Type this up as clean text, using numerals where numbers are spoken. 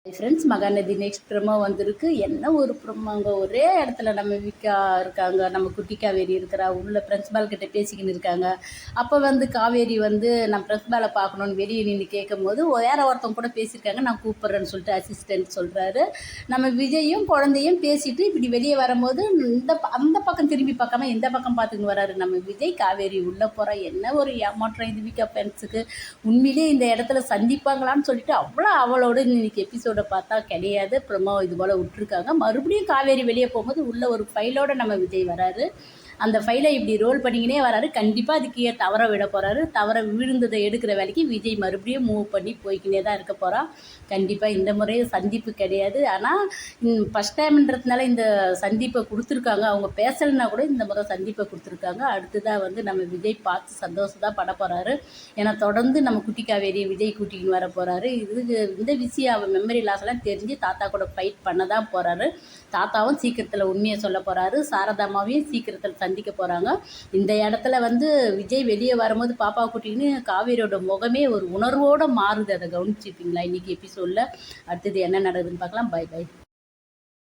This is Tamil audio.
ஃப்ரெண்ட்ஸ், மகாநதி நெக்ஸ்ட் ப்ரமோ வந்திருக்கு. என்ன ஒரு ப்ரமோங்க! ஒரே இடத்துல நம்ம விக்கா இருக்காங்க, நம்ம குட்டி காவேரி இருக்கிறா, உள்ள பிரின்ஸ்பால் கிட்ட பேசிக்கின்னு இருக்காங்க. அப்போ காவேரி நான் பிரின்ஸ்பாலை பார்க்கணுன்னு வெளியே நின்று கேட்கும்போது வேற ஒருத்தவங்க கூட பேசியிருக்காங்க, நான் கூப்பிட்றேன்னு சொல்லிட்டு அசிஸ்டன்ட் சொல்கிறாரு. நம்ம விஜயும் குழந்தையும் பேசிட்டு இப்படி வெளியே வரும்போது அந்த பக்கம் திரும்பி பார்க்காம இந்த பக்கம் பார்த்துக்கின்னு வராரு நம்ம விஜய். காவேரி உள்ளே போகிறா. என்ன ஒரு ஏமாற்றம் இது விக்கா ஃப்ரெண்ட்ஸுக்கு! உண்மையிலே இந்த இடத்துல சந்திப்பாங்களான்னு சொல்லிட்டு அவ்வளோ அவளோட இன்னைக்கு எபிசோட பார்த்தா கிடையாது. ப்ரமோ இது போல் விட்டுருக்காங்க. மறுபடியும் காவேரி வெளியே போகும்போது உள்ள ஒரு ஃபைலோட நம்ம விஜய் வராரு. அந்த ஃபைலை இப்படி ரோல் பண்ணிக்கினே வராரு. கண்டிப்பாக அதுக்கு தவற விட போகிறாரு. தவற விழுந்ததை எடுக்கிற வேலைக்கு விஜய் மறுபடியும் மூவ் பண்ணி போய்க்கினே தான் இருக்க போகிறான். கண்டிப்பாக இந்த முறையும் சந்திப்பு கிடையாது. ஆனால் ஃபஸ்ட் டைம்ன்றதுனால இந்த சந்திப்பை கொடுத்துருக்காங்க. அவங்க பேசலைன்னா கூட இந்த முறை சந்திப்பை கொடுத்துருக்காங்க. அடுத்ததாக நம்ம விஜய் பார்த்து சந்தோஷம் தான் பட போகிறாரு. ஏன்னா தொடர்ந்து நம்ம குட்டி காவேரி விஜய் கூட்டிக்கின்னு வர போகிறாரு. இந்த விஷயம் அவன் மெமரி லாஸ்லாம் தெரிஞ்சு தாத்தா கூட ஃபைட் பண்ண தான் போகிறாரு. தாத்தாவும் சீக்கிரத்தில் உண்மையை சொல்ல போகிறாரு. சாரதாமாவையும் சீக்கிரத்தில் சந்திக்க போகிறாங்க. இந்த இடத்துல விஜய் வெளியே வரும்போது பாப்பா கூட்டின்னு காவேரியோட முகமே ஒரு உணர்வோடு மாறுது. அதை கவனிச்சிருப்பீங்களா இன்றைக்கி எபிசோடில்? அடுத்தது என்ன நடக்குதுன்னு பார்க்கலாம். Bye by.